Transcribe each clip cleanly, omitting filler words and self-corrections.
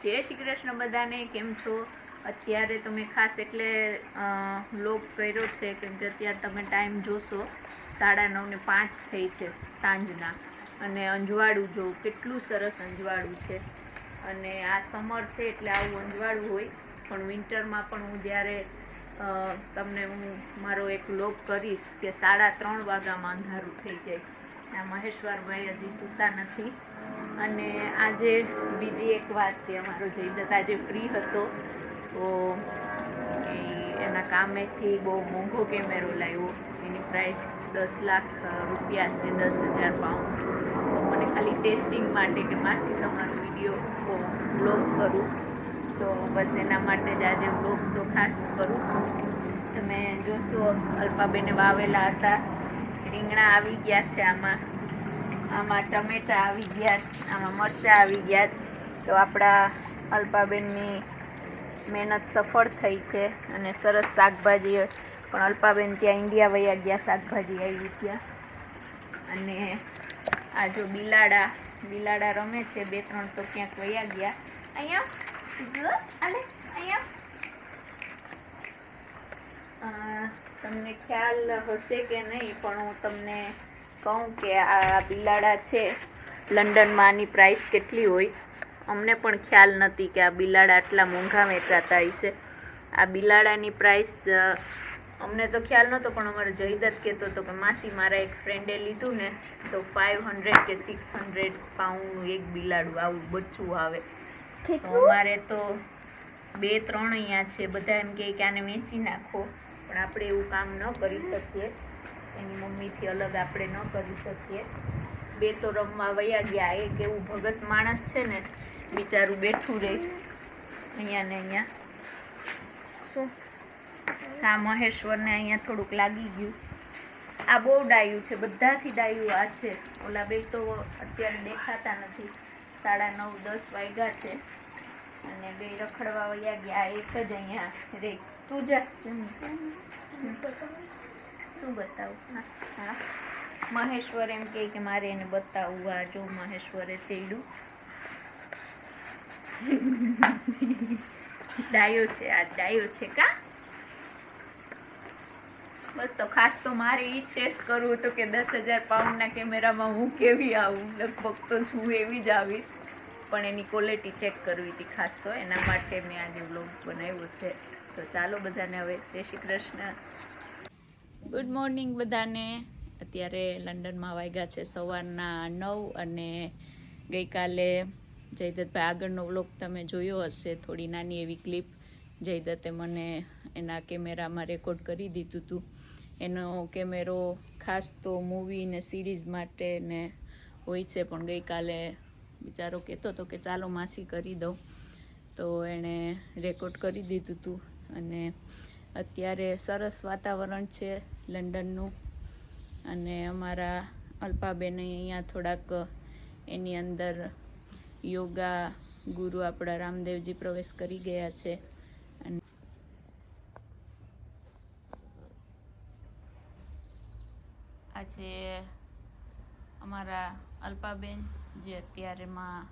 જય શ્રી કૃષ્ણ બધાને. કેમ છો? અત્યારે તો મેં ખાસ એટલે વ્લોગ કર્યો છે કેમ કે અત્યારે તમે ટાઈમ જોશો 9:30 થઈ છે સાંજના, અને અંજવાળું જો કેટલું સરસ અંજવાળું છે. અને આ સમર છે એટલે આવું અંજવાળું હોય, પણ વિન્ટરમાં પણ હું જ્યારે તમને હું મારો એક વ્લોગ કરીશ કે 3:30 વાગ્યામાં અંધારું થઈ જાય. આ મહેશ્વરભાઈ હજી સૂતા નથી. અને આજે બીજી એક વાત કે અમારો જયદત્ત આજે ફ્રી હતો, તો એના કામેથી બહુ મોંઘો કેમેરો લાવ્યો. એની પ્રાઇસ 10 લાખ રૂપિયા છે, 10,000 પાઉન્ડ. તો મને ખાલી ટેસ્ટિંગ માટે કે માસી તમારો વિડીયો વ્લોગ કરું, તો બસ એના માટે જ આજે વ્લોગ તો ખાસ હું કરું છું. તમે જોશો અલ્પાબેને વાવેલા હતા, રીંગણા આવી ગયા છે, આમાં ટમેટા આવી ગયા, આમાં મરચાં આવી ગયા. તો આપણા અલ્પાબેનની મહેનત સફળ થઈ છે. અને સરસ શાકભાજી પણ અલ્પાબેન ત્યાં ઇન્ડિયા વયા ગયા, શાકભાજી આવી ત્યાં. અને આ જો બિલાડા રમે છે, 2-3 તો ક્યાંક વયા ગયા. અહીંયા તમને ખ્યાલ હશે કે નહીં, પણ હું તમને કહું કે આ બિલાડા છે લંડનમાં આની પ્રાઇસ કેટલી હોય. અમને પણ ખ્યાલ નથી કે આ બિલાડા આટલા મોંઘા વેચાતા હશે. આ બિલાડાની પ્રાઇસ અમને તો ખ્યાલ નહોતો, પણ અમારો જયદત્ત કહેતો હતો કે માસી મારા એક ફ્રેન્ડે લીધું ને તો 500 કે 600 પાઉન્ડનું એક બિલાડું આવું બચ્ચું આવે. તો અમારે તો 2-3 અહીંયા છે, બધા એમ કહે કે આને વેચી નાખો, પણ આપણે એવું કામ ન કરી શકીએ. એની મમ્મીથી અલગ આપણે ન કરી શકીએ. 2 તો રમવા વયા ગયા. એક એવું ભગત માણસ છે ને, બિચારું બેઠું રહે અહીંયા ને અહીંયા. શું હા, મહેશ્વરને અહીંયા થોડુંક લાગી ગયું. આ બહુ ડાયું છે, બધાથી ડાયું આ છે. ઓલા 2 તો અત્યારે દેખાતા નથી. 9:30-10 વાગ્યા છે અને 2 રખડવા વયા ગયા. એક જ અહીંયા રે. તું જા, શું બતાવું? હા, મહેશ્વર એમ કે મારે એને બતાવવું. આ જો મહેશ્વરે તેડું ડાયો છે, આ ડાયો છે કા. બસ તો ખાસ તો મારે એ જ ટેસ્ટ કરવું હતું કે 10,000 પાઉન્ડના કેમેરામાં હું કેવી આવું. લગભગ તો હું એવી જ આવીશ, પણ એની ક્વોલિટી ચેક કરવી હતી ખાસ, તો એના માટે મેં આજે વ્લોગ બનાવ્યો છે. તો ચાલો બધાને હવે જય શ્રી કૃષ્ણ. ગુડ મોર્નિંગ બધાને. અત્યારે લંડનમાં વાગ્યા છે સવારના 9, અને ગઈકાલે જયદત્તભાઈ આગળનો વ્લોગ તમે જોયો હશે, થોડી નાની એવી ક્લિપ. જયદત્તે મને એના કેમેરામાં રેકોર્ડ કરી દીધું હતું. એનો કેમેરો ખાસ તો મૂવી ને સિરીઝ માટે ને હોય છે, પણ ગઈકાલે બિચારો કહેતો હતો કે ચાલો માસી કરી દઉં, તો એણે રેકોર્ડ કરી દીધું હતું. અને અત્યારે સરસ વાતાવરણ છે લંડનનું. અને અમારા અલ્પાબેને અહીંયા થોડાક એની અંદર યોગા ગુરુ આપણા રામદેવજી પ્રવેશ કરી ગયા છે. અને આજે અમારા અલ્પાબેન જે અત્યારેમાં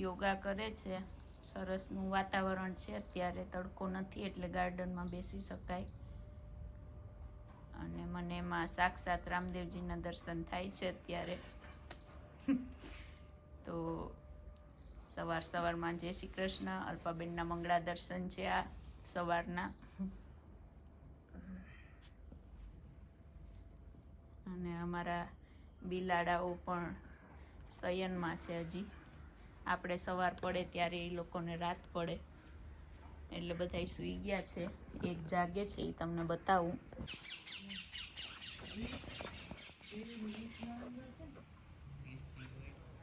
યોગા કરે છે. સરસનું વાતાવરણ છે, અત્યારે તડકો નથી એટલે ગાર્ડનમાં બેસી શકાય. અને મને એમાં સાક્ષાત રામદેવજીના દર્શન થાય છે અત્યારે. તો સવારમાં જય શ્રી કૃષ્ણ. અલ્પાબેનના મંગળા દર્શન છે આ સવારના. અને અમારા બિલાડાઓ પણ શયનમાં છે હજી. આપણે સવાર પડે ત્યારે એ લોકોને રાત પડે, એટલે બધા સૂઈ ગયા છે. એક જાગે છે, એ તમને બતાવું.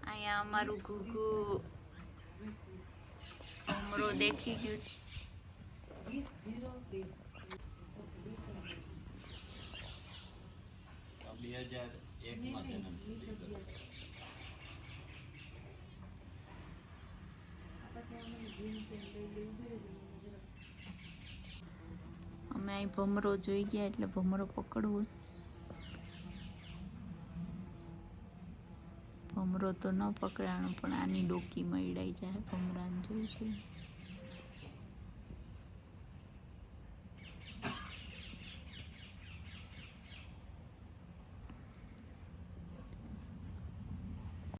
અહીંયા અમારું ઘૂઘુ ઉમરો દેખી ગયું. અમે અહીં ભમરો જોઈ ગયા એટલે ભમરો પકડવો. ભમરો ભમરો તો ન પકડાણો પણ આની ડોકી મયડાઈ જાય ભમરાને જોઈ જોઈ.